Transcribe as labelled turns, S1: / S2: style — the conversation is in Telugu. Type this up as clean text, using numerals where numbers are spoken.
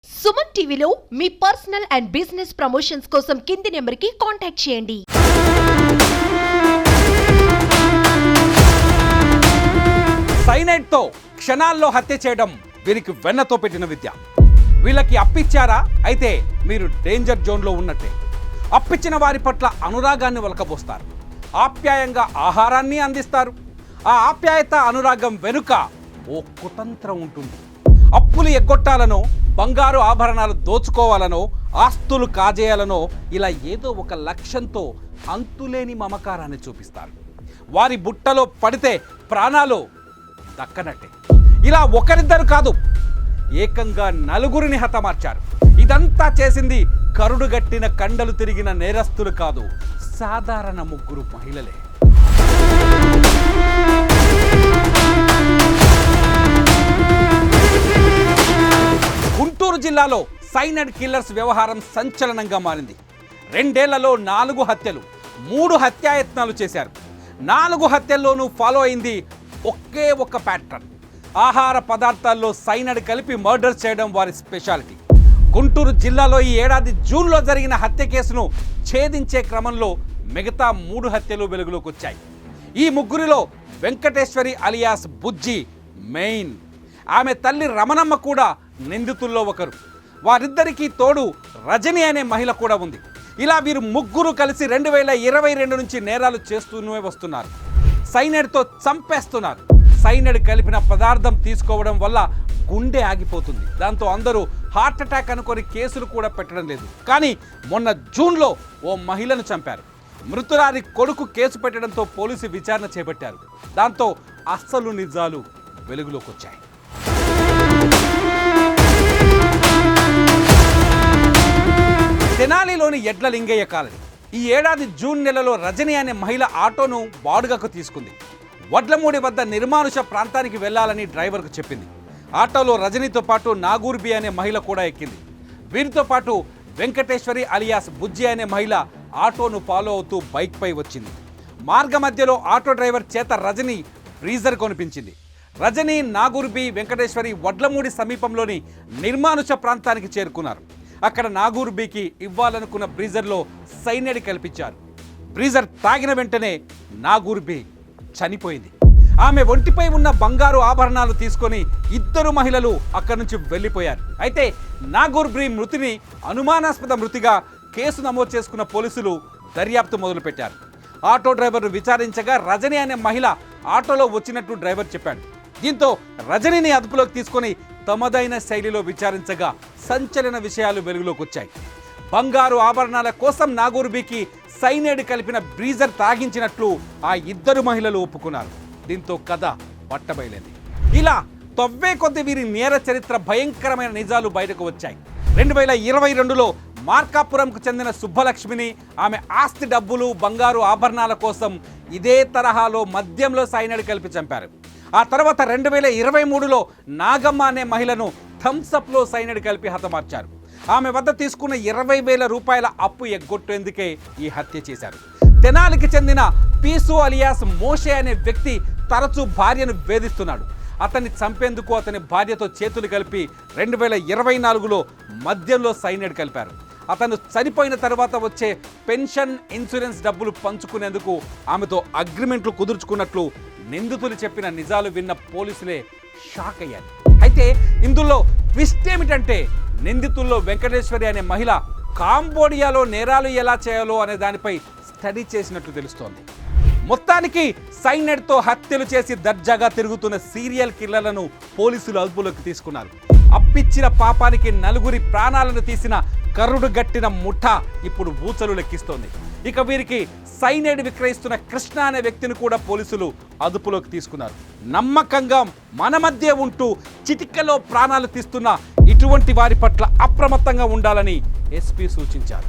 S1: సుమన్ టీవీలో మీ పర్సనల్ అండ్ బిజినెస్ ప్రమోషన్స్ కోసం కింది నెంబర్కి కాంటాక్ట్ చేయండి.
S2: సైనైడ్తో క్షణాల్లో హత్య చేయడం వీరికి వెన్నతో పెట్టిన విద్య. వీళ్ళకి అప్పిచ్చారా? అయితే మీరు డేంజర్ జోన్లో ఉన్నట్టే. అప్పిచ్చిన వారి పట్ల అనురాగాన్ని ఒలకబోస్తారు, ఆప్యాయంగా ఆహారాన్ని అందిస్తారు. ఆ ఆప్యాయత అనురాగం వెనుక ఓ కుతంత్రం ఉంటుంది. అప్పులు ఎగ్గొట్టాలనో, బంగారు ఆభరణాలు దోచుకోవాలనో, ఆస్తులు కాజేయాలనో ఇలా ఏదో ఒక లక్ష్యంతో అంతులేని మమకారాన్ని చూపిస్తారు. వారి బుట్టలో పడితే ప్రాణాలు దక్కనట్టే. ఇలా ఒకరిద్దరు కాదు, ఏకంగా నలుగురిని హతమార్చారు. ఇదంతా చేసింది కరుడుగట్టిన కండలు తిరిగిన నేరస్తులు కాదు, సాధారణ ముగ్గురు మహిళలే. గుంటూరు జిల్లాలో సైనైడ్ కిల్లర్స్ వ్యవహారం సంచలనంగా మారింది. 2 ఏళ్లలో 4 హత్యలు, 3 హత్యాయత్నాలు చేశారు. 4 హత్యల్లోనూ ఫాలో అయింది ఒకే ఒక ప్యాటర్న్. ఆహార పదార్థాల్లో సైనైడ్ కలిపి మర్డర్ చేయడం వారి స్పెషాలిటీ. గుంటూరు జిల్లాలో ఈ ఏడాది జూన్లో జరిగిన హత్య కేసును ఛేదించే క్రమంలో మిగతా 3 హత్యలు వెలుగులోకి వచ్చాయి. ఈ ముగ్గురిలో వెంకటేశ్వరి అలియాస్ బుజ్జి మెయిన్. ఆమె తల్లి రమణమ్మ కూడా నిందితుల్లో ఒకరు. వారిద్దరికీ తోడు రజని అనే మహిళ కూడా ఉంది. ఇలా వీరు ముగ్గురు కలిసి 2022 నుంచి నేరాలు చేస్తూనే వస్తున్నారు. సైనైడ్తో చంపేస్తున్నారు. సైనైడ్ కలిపిన పదార్థం తీసుకోవడం వల్ల గుండె ఆగిపోతుంది. దాంతో అందరూ హార్ట్ అటాక్ అనుకొని కేసులు కూడా పెట్టడం లేదు. కానీ మొన్న జూన్లో ఓ మహిళను చంపారు. మృతురాలి కొడుకు కేసు పెట్టడంతో పోలీసు విచారణ చేపట్టారు. దాంతో అస్సలు నిజాలు వెలుగులోకి వచ్చాయి. తెనాలిలోని ఎడ్ల లింగయ్య కాలనీ. ఈ ఏడాది జూన్ నెలలో రజని అనే మహిళ ఆటోను బాడుగకు తీసుకుంది. వడ్లమూడి వద్ద నిర్మానుష ప్రాంతానికి వెళ్లాలని డ్రైవర్కు చెప్పింది. ఆటోలో రజనీతో పాటు నాగూర్బి అనే మహిళ కూడా ఎక్కింది. వీరితో పాటు వెంకటేశ్వరి అలియాస్ బుజ్జి అనే మహిళ ఆటోను ఫాలో అవుతూ బైక్పై వచ్చింది. మార్గ మధ్యలో ఆటో డ్రైవర్ చేత రజని బ్రీజర్ కొనిపించింది. రజని, నాగూర్బి, వెంకటేశ్వరి వడ్లమూడి సమీపంలోని నిర్మానుష ప్రాంతానికి చేరుకున్నారు. అక్కడ నాగూర్బికి ఇవ్వాలనుకున్న బ్రీజర్లో సైనైడ్ కల్పించారు. బ్రీజర్ తాగిన వెంటనే నాగూర్బి చనిపోయింది. ఆమె ఒంటిపై ఉన్న బంగారు ఆభరణాలు తీసుకొని 2 మహిళలు అక్కడి నుంచి వెళ్ళిపోయారు. అయితే నాగూర్బి మృతిని అనుమానాస్పద మృతిగా కేసు నమోదు చేసుకున్న పోలీసులు దర్యాప్తు మొదలుపెట్టారు. ఆటో డ్రైవర్ను విచారించగా రజని అనే మహిళ ఆటోలో వచ్చినట్టు డ్రైవర్ చెప్పాడు. దీంతో రజనిని అదుపులోకి తీసుకొని తమదైన శైలిలో విచారించగా సంచలన విషయాలు వెలుగులోకి వచ్చాయి. బంగారు ఆభరణాల కోసం నాగూర్బికి సైనైడ్ కలిపిన బ్రీజర్ తాగించినట్లు ఆ 2 మహిళలు ఒప్పుకున్నారు. దీంతో కథ పట్టబయలేంది. ఇలా తవ్వే కొద్ది వీరి నేర చరిత్ర భయంకరమైన నిజాలు బయటకు వచ్చాయి. 2022లో మార్కాపురంకు చెందిన సుబ్బలక్ష్మిని ఆమె ఆస్తి డబ్బులు, బంగారు ఆభరణాల కోసం ఇదే తరహాలో మద్యంలో సైనైడ్ కలిపి చంపారు. ఆ తర్వాత 2023లో నాగమ్మ అనే మహిళను థమ్సప్లో సైనైడ్ కలిపి హతమార్చారు. ఆమె వద్ద తీసుకున్న 20,000 రూపాయల అప్పు ఎగ్గొట్టేందుకే ఈ హత్య చేశారు. తెనాలికి చెందిన పీసు అలియాస్ మోషే అనే వ్యక్తి తరచూ భార్యను వేధిస్తున్నాడు. అతన్ని చంపేందుకు అతని భార్యతో చేతులు కలిపి 2024లో మద్యంలో సైనైడ్ కలిపారు. అతను చనిపోయిన తర్వాత వచ్చే పెన్షన్, ఇన్సూరెన్స్ డబ్బులు పంచుకునేందుకు ఆమెతో అగ్రిమెంట్లు కుదుర్చుకున్నట్లు నిందితులు చెప్పిన నిజాలు విన్న పోలీసులే షాక్ అయ్యారు. అయితే ఇందులో ట్విస్ట్ ఏమిటంటే నిందితుల్లో వెంకటేశ్వరి అనే మహిళ కాంబోడియాలో నేరాలు ఎలా చేయాలో అనే దానిపై స్టడీ చేసినట్లు తెలుస్తోంది. మొత్తానికి సైనైడ్తో హత్యలు చేసి దర్జాగా తిరుగుతున్న సీరియల్ కిల్లర్లను పోలీసులు అదుపులోకి తీసుకున్నారు. అప్పిచ్చిన పాపానికి 4 ప్రాణాలను తీసిన కరుడు గట్టిన ముఠా ఇప్పుడు ఊచలు లెక్కిస్తోంది. ఇక వీరికి సైనైడ్ విక్రయిస్తున్న కృష్ణ అనే వ్యక్తిని కూడా పోలీసులు అదుపులోకి తీసుకున్నారు. నమ్మకంగా మన మధ్య ఉంటూ చిటికలో ప్రాణాలు తీస్తున్న ఇటువంటి వారి పట్ల అప్రమత్తంగా ఉండాలని ఎస్పీ సూచించారు.